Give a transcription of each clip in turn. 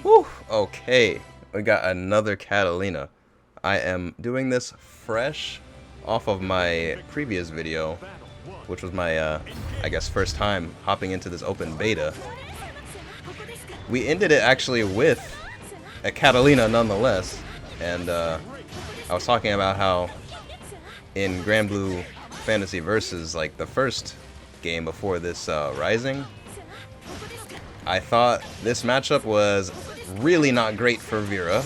Whew, okay, we got another Catalina. I am doing this fresh off of my previous video, which was my, I guess, first time hopping into this open beta. We ended it actually with a Catalina nonetheless, and I was talking about how in Granblue Fantasy Versus, like the first game before this Rising, I thought this matchup was really not great for Vira.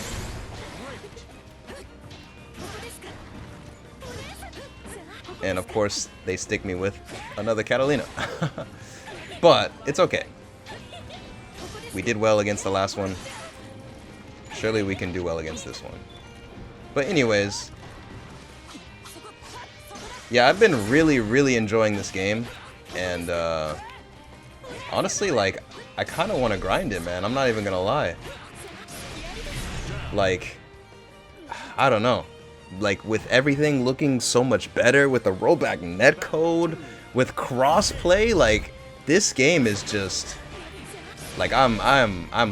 And of course, they stick me with another Catalina. But it's okay. We did well against the last one. Surely we can do well against this one. But anyways, yeah, I've been really enjoying this game. And honestly, like, I kind of want to grind it, man. I'm not even gonna lie. Like, I don't know. Like, with everything looking so much better, with the rollback netcode, with crossplay, like, this game is just like I'm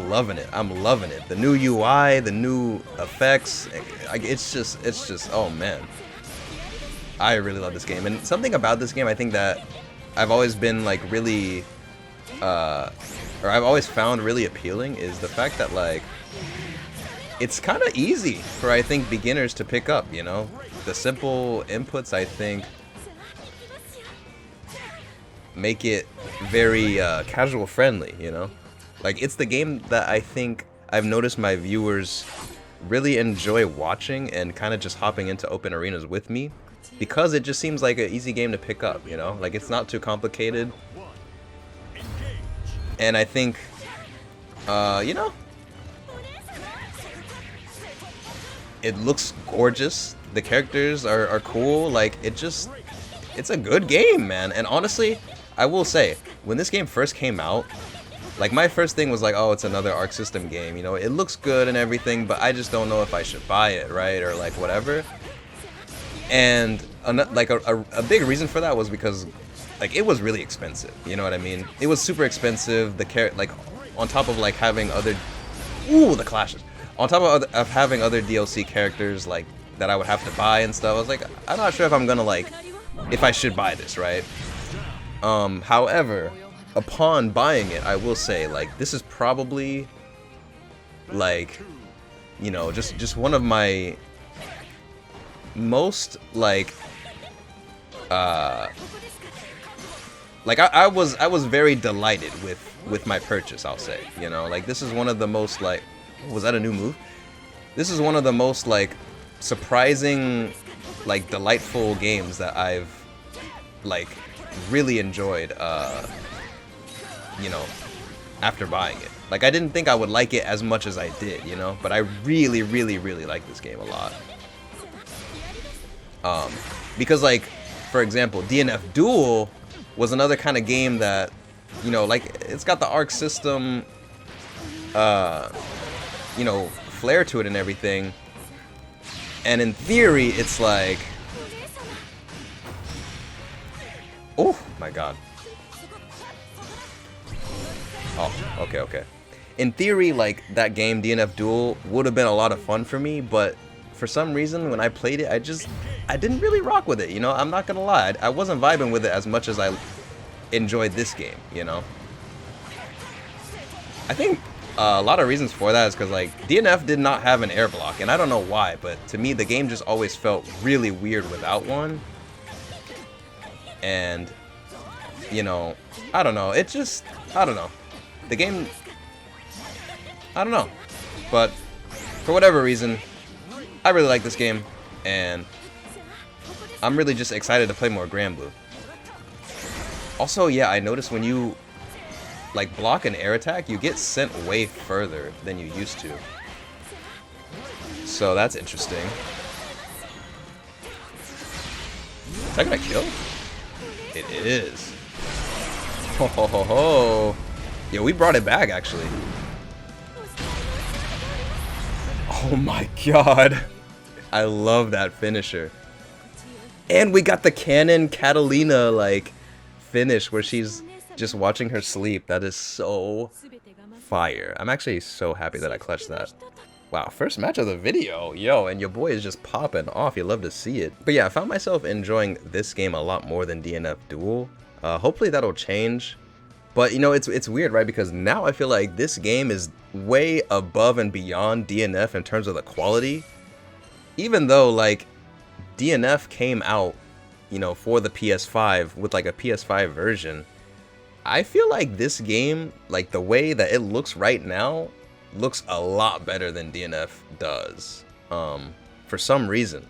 loving it. I'm loving it. The new UI, the new effects, like, it's just oh man. I really love this game. And something about this game I think that I've always been like really or I've always found really appealing is the fact that, like, it's kind of easy for, I think, beginners to pick up, you know? The simple inputs, I think, make it very casual friendly, you know? Like, it's the game that I think I've noticed my viewers really enjoy watching and kind of just hopping into open arenas with me, because it just seems like an easy game to pick up, you know? Like, it's not too complicated. And I think, you know, it looks gorgeous. The characters are cool. Like, it's a good game, man. And honestly, I will say, when this game first came out, like, my first thing was like, oh, it's another Arc System game. You know, it looks good and everything, but I just don't know if I should buy it, right? Or, like, whatever. And, like, a big reason for that was because, like, it was really expensive, you know what I mean? It was super expensive. Like, on top of, like, having other, the clashes. On top of having other DLC characters, like, that I would have to buy and stuff, I was like, I'm not sure if I'm gonna, like, if I should buy this, right? However, upon buying it, I will say, like, this is probably, like, you know, just one of my most, like, I was very delighted with my purchase, I'll say, you know? Like, this is one of the most, like, was that a new move? This is one of the most, like, surprising, like, delightful games that I've, like, really enjoyed, you know, after buying it. Like, I didn't think I would like it as much as I did, you know? But I really like this game a lot. Because, like, for example, DNF Duel was another kind of game that, you know, like, it's got the Arc System, you know, flair to it and everything. And in theory, it's like, oh my god. Oh, okay. In theory, like, that game, DNF Duel, would have been a lot of fun for me, but for some reason, when I played it, I didn't really rock with it, you know? I'm not gonna lie. I wasn't vibing with it as much as I enjoyed this game, you know? I think a lot of reasons for that is because, like, DNF did not have an air block, and I don't know why, but to me, the game just always felt really weird without one. And, you know, I don't know. It just, I don't know. The game, I don't know. But for whatever reason, I really like this game, and I'm really just excited to play more Granblue. Also, yeah, I noticed when you, like, block an air attack, you get sent way further than you used to. So that's interesting. Is that gonna kill? It is. Ho ho ho ho. Yeah, we brought it back, actually. Oh my god. I love that finisher. And we got the canon Catalina, like, finish where she's just watching her sleep. That is so fire. I'm actually so happy that I clutched that. Wow, first match of the video, yo, and your boy is just popping off. You love to see it. But yeah, I found myself enjoying this game a lot more than DNF Duel. Hopefully that'll change. But you know, it's weird, right? Because now I feel like this game is way above and beyond DNF in terms of the quality. Even though like DNF came out, you know, for the PS5 with like a PS5 version, I feel like this game, like the way that it looks right now, looks a lot better than DNF does, for some reason.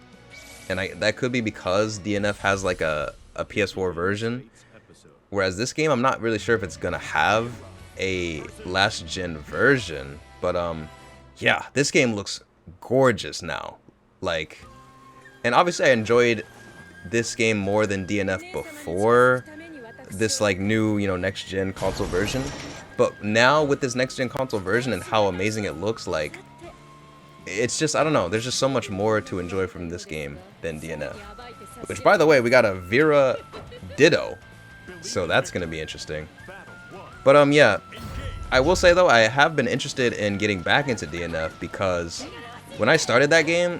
And that could be because DNF has like a PS4 version, whereas this game, I'm not really sure if it's gonna have a last gen version. But yeah, this game looks gorgeous now. Like, and obviously I enjoyed this game more than DNF before this like new, you know, next gen console version. But now with this next gen console version and how amazing it looks, like, it's just, I don't know, there's just so much more to enjoy from this game than DNF. Which, by the way, we got a Vira Ditto, so that's gonna be interesting. But yeah, I will say though, I have been interested in getting back into DNF because when I started that game,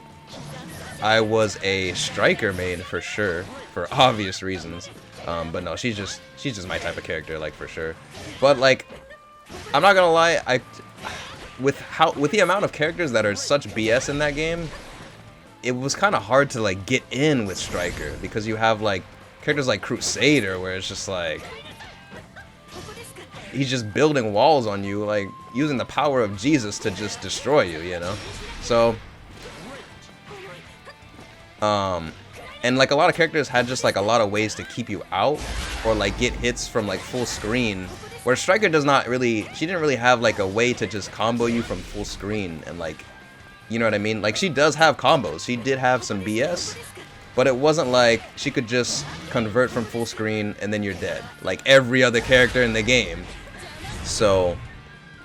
I was a striker main for sure, for obvious reasons. But no, she's just my type of character, like, for sure. But like, I'm not gonna lie, with the amount of characters that are such BS in that game, it was kind of hard to like get in with striker because you have like characters like Crusader where it's just like he's just building walls on you, like using the power of Jesus to just destroy you, you know? So and like a lot of characters had just like a lot of ways to keep you out or like get hits from like full screen, where Striker does not really, she didn't really have like a way to just combo you from full screen and like, you know what I mean? Like, she does have combos, she did have some BS, but it wasn't like she could just convert from full screen and then you're dead like every other character in the game. So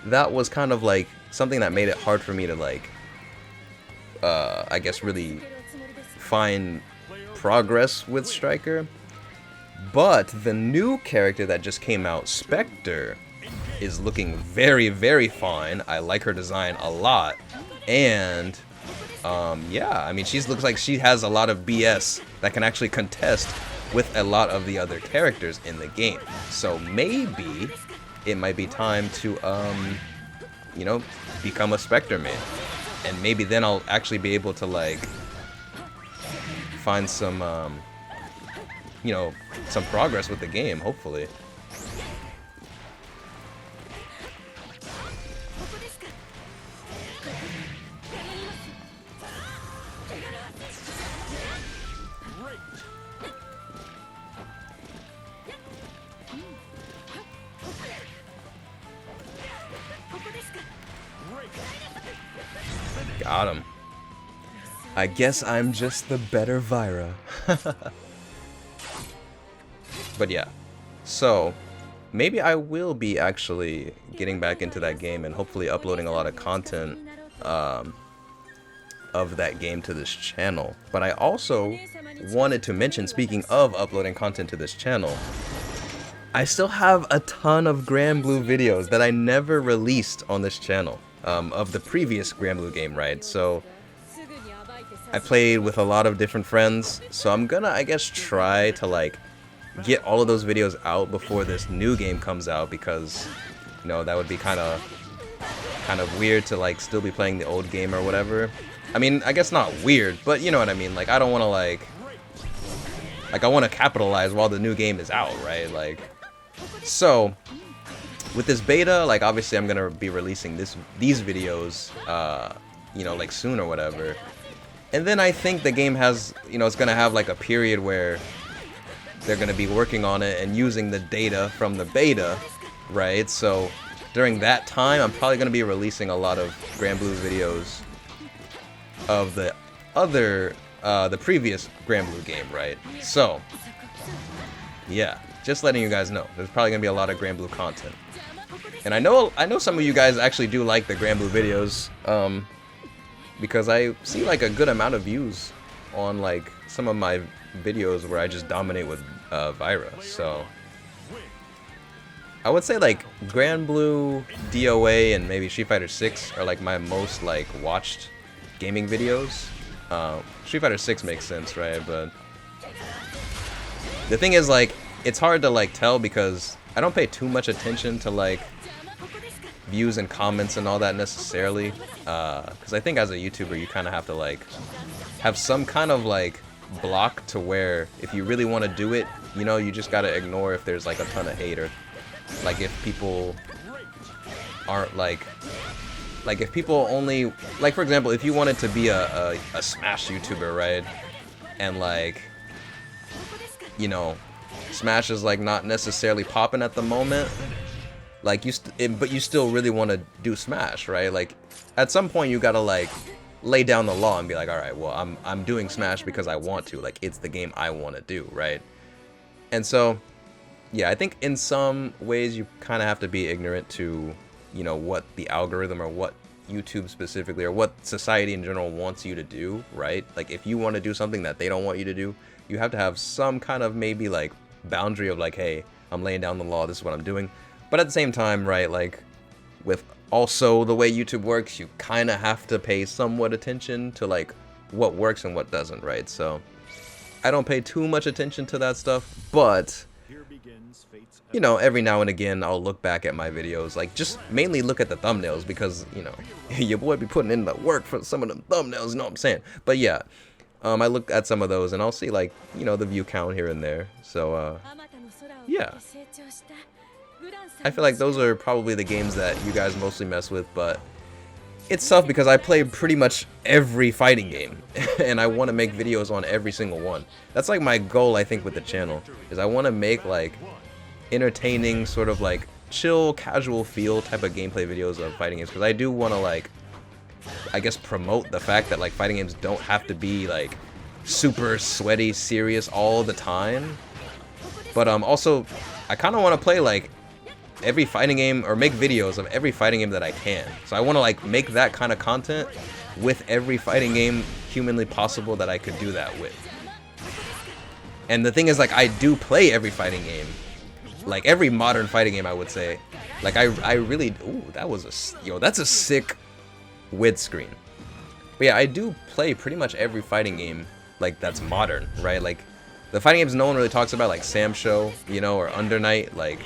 that was kind of like something that made it hard for me to like I guess really find progress with Striker. But the new character that just came out, Spectre, is looking very, very fine. I like her design a lot. And yeah, I mean, she looks like she has a lot of BS that can actually contest with a lot of the other characters in the game. So maybe it might be time to you know, become a Spectre main. And maybe then I'll actually be able to like find some you know, some progress with the game, hopefully. Got him. I guess I'm just the better Vira. But yeah, so maybe I will be actually getting back into that game and hopefully uploading a lot of content of that game to this channel. But I also wanted to mention, speaking of uploading content to this channel, I still have a ton of Granblue videos that I never released on this channel, of the previous Granblue game, right? So I played with a lot of different friends, so I'm gonna, I guess, try to like get all of those videos out before this new game comes out, because, you know, that would be kind of weird to like still be playing the old game or whatever. I mean, I guess not weird, but you know what I mean. Like, I don't want to like I want to capitalize while the new game is out, right? Like, so with this beta, like, obviously I'm gonna be releasing these videos, you know, like soon or whatever. And then I think the game has, you know, it's gonna have like a period where they're gonna be working on it and using the data from the beta, right? So during that time, I'm probably gonna be releasing a lot of Granblue videos of the other, the previous Granblue game, right? So yeah, just letting you guys know, there's probably gonna be a lot of Granblue content. And I know some of you guys actually do like the Granblue videos, because I see like a good amount of views on like some of my videos where I just dominate with Vira. So I would say like Granblue, DOA, and maybe Street Fighter 6 are like my most like watched gaming videos. Street Fighter 6 makes sense, right? But the thing is, like, it's hard to like tell because I don't pay too much attention to like views and comments and all that necessarily. Because I think as a YouTuber, you kind of have to like have some kind of like block to where if you really want to do it, you know, you just gotta ignore if there's like a ton of hate, or like if people aren't like if people only like, for example, if you wanted to be a Smash YouTuber, right, and like, you know, Smash is like not necessarily popping at the moment, like but you still really want to do Smash, right? Like at some point you gotta like lay down the law and be like, all right, well, I'm doing Smash because I want to, like it's the game I want to do, right? And so yeah, I think in some ways you kind of have to be ignorant to, you know, what the algorithm or what YouTube specifically or what society in general wants you to do, right? Like if you want to do something that they don't want you to do, you have to have some kind of maybe like boundary of like, hey, I'm laying down the law, this is what I'm doing. But at the same time, right, like with also the way YouTube works, you kind of have to pay somewhat attention to like what works and what doesn't, right? So I don't pay too much attention to that stuff, but you know, every now and again I'll look back at my videos, like just mainly look at the thumbnails because, you know, your boy be putting in the work for some of them thumbnails, you know what I'm saying? But yeah, I look at some of those and I'll see like, you know, the view count here and there. So yeah, I feel like those are probably the games that you guys mostly mess with, but it's tough because I play pretty much every fighting game and I want to make videos on every single one. That's like my goal, I think, with the channel, is I want to make like entertaining, sort of like chill, casual feel type of gameplay videos of fighting games, because I do want to like, I guess, promote the fact that like fighting games don't have to be like super sweaty, serious all the time. But also I kind of want to play like every fighting game, or make videos of every fighting game that I can. So I want to like make that kind of content with every fighting game humanly possible that I could do that with. And the thing is, like, I do play every fighting game, like every modern fighting game, I would say. Like I really, ooh, that was yo, that's a sick width screen. But yeah, I do play pretty much every fighting game like that's modern, right? Like the fighting games no one really talks about, like Sam Show, you know, or Under Night, like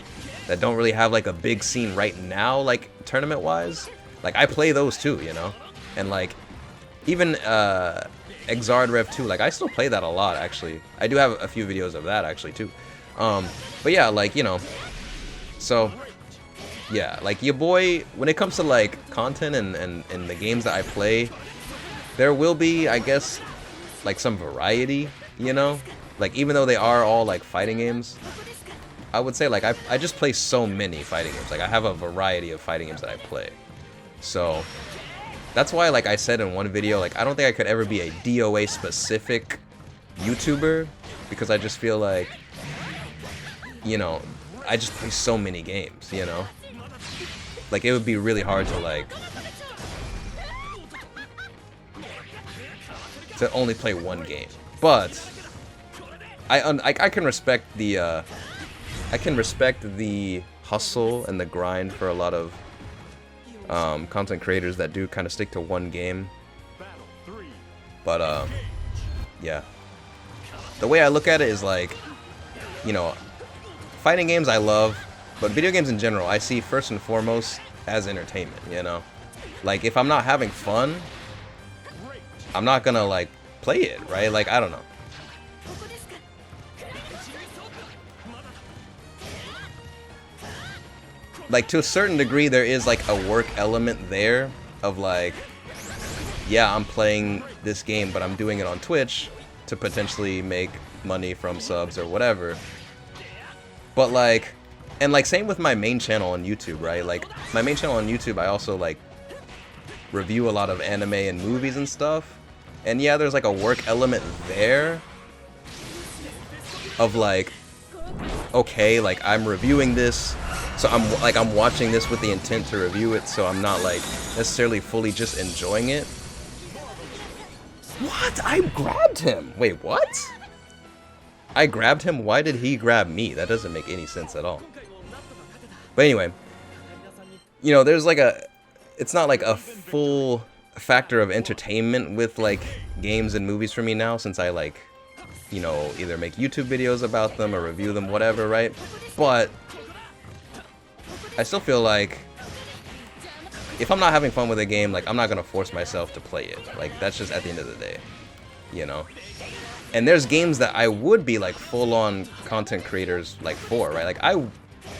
that don't really have like a big scene right now, like tournament wise. Like I play those too, you know. And like even Exard Rev 2, like I still play that a lot actually. I do have a few videos of that actually too. But yeah, like, you know, so yeah, like your boy, when it comes to like content and the games that I play, there will be, I guess, like some variety, you know. Like even though they are all like fighting games, I would say like I just play so many fighting games. Like I have a variety of fighting games that I play. So that's why, like I said in one video, like I don't think I could ever be a DOA specific YouTuber, because I just feel like, you know, I just play so many games, you know. Like it would be really hard to like to only play one game. But I can respect the hustle and the grind for a lot of content creators that do kind of stick to one game. But yeah, the way I look at it is like, you know, fighting games I love, but video games in general I see first and foremost as entertainment, you know. Like if I'm not having fun, I'm not gonna like play it, right? Like I don't know. Like to a certain degree there is like a work element there of like, yeah, I'm playing this game but I'm doing it on Twitch to potentially make money from subs or whatever. But like, and like same with my main channel on YouTube, right? Like my main channel on YouTube, I also like review a lot of anime and movies and stuff. And yeah, there's like a work element there of like, okay, like I'm reviewing this, so I'm watching this with the intent to review it, so I'm not like necessarily fully just enjoying it. What? I grabbed him. Wait, what? I grabbed him? Why did he grab me? That doesn't make any sense at all. But anyway, you know, there's like it's not like a full factor of entertainment with like games and movies for me now, since I like, you know, either make YouTube videos about them or review them, whatever, right? But I still feel like if I'm not having fun with a game, like, I'm not gonna force myself to play it. Like, that's just at the end of the day, you know? And there's games that I would be like full-on content creators like for, right? Like, I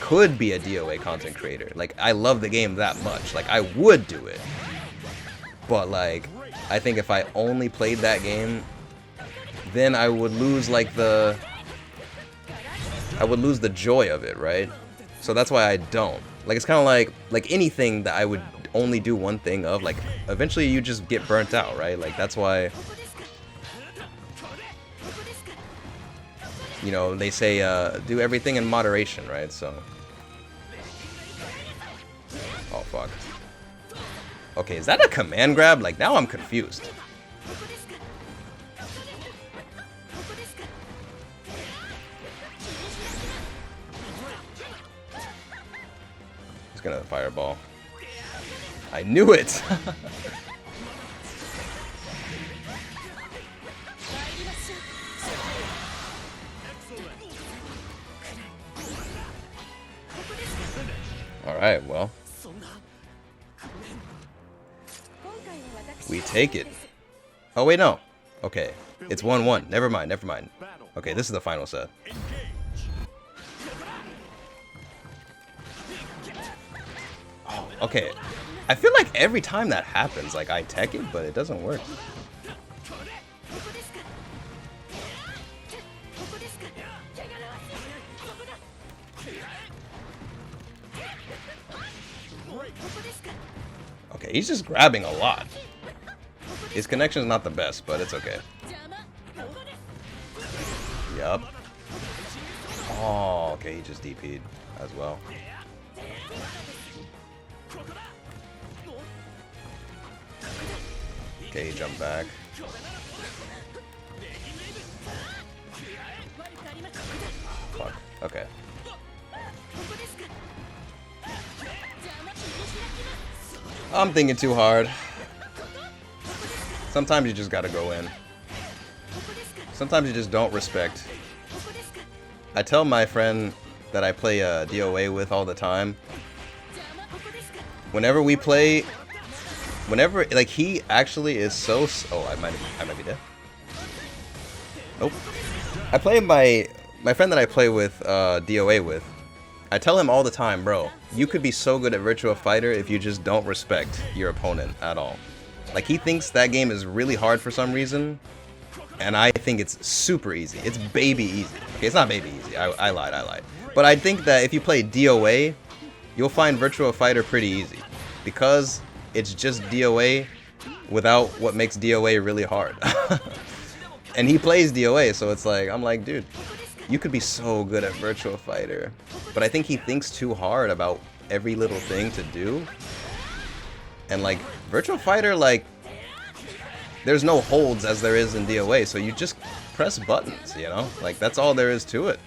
could be a DOA content creator. Like, I love the game that much. Like, I would do it. But like, I think if I only played that game, then I would lose like the joy of it, right? So that's why I don't. Like, it's kind of like anything that I would only do one thing of, like, eventually you just get burnt out, right? Like, that's why, you know, they say do everything in moderation, right? So, oh fuck. Okay, is that a command grab? Like, now I'm confused. He's gonna fireball. I knew it! Alright, well. We take it. Oh, wait, no. Okay. It's 1-1. Never mind, never mind. Okay, this is the final set. Oh, okay. I feel like every time that happens, like, I tech it, but it doesn't work. Okay, he's just grabbing a lot. His connection's not the best, but it's okay. Yup. Oh, okay, he just DP'd as well. Okay, he jumped back. Fuck. Okay. I'm thinking too hard. Sometimes you just gotta go in. Sometimes you just don't respect. I tell my friend that I play DOA with all the time, whenever we play, like, he actually is so, oh, I might be dead. Nope. I play my friend that I play with DOA with. I tell him all the time, bro, you could be so good at Virtua Fighter if you just don't respect your opponent at all. Like, he thinks that game is really hard for some reason, and I think it's super easy. It's baby easy. Okay, it's not baby easy. I lied. But I think that if you play DOA, you'll find Virtua Fighter pretty easy, because it's just DOA without what makes DOA really hard. And he plays DOA, so it's like, I'm like, dude, you could be so good at Virtua Fighter. But I think he thinks too hard about every little thing to do. And like, Virtua Fighter, like, there's no holds as there is in DOA, so you just press buttons, you know? Like, that's all there is to it.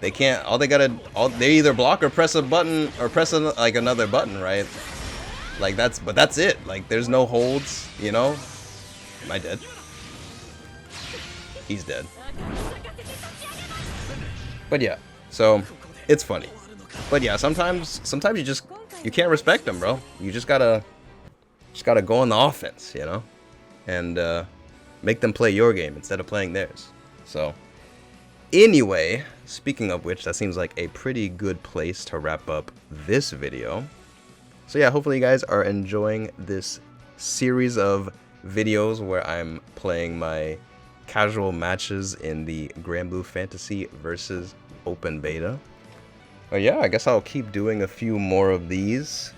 They can't, they either block or press a button, or press like another button, right? Like, but that's it. Like, there's no holds, you know? Am I dead? He's dead. But yeah, so it's funny. But yeah, sometimes you can't respect them, bro. You just gotta go on the offense, you know, and make them play your game instead of playing theirs. So anyway, speaking of which, that seems like a pretty good place to wrap up this video. So yeah, hopefully you guys are enjoying this series of videos where I'm playing my casual matches in the Granblue Fantasy versus Open Beta. But yeah, I guess I'll keep doing a few more of these,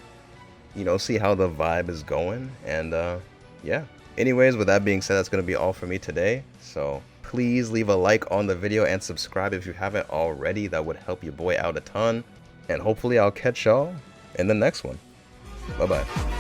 you know, see how the vibe is going, and yeah. Anyways, with that being said, that's going to be all for me today, so please leave a like on the video and subscribe if you haven't already. That would help your boy out a ton, and hopefully I'll catch y'all in the next one. Bye bye.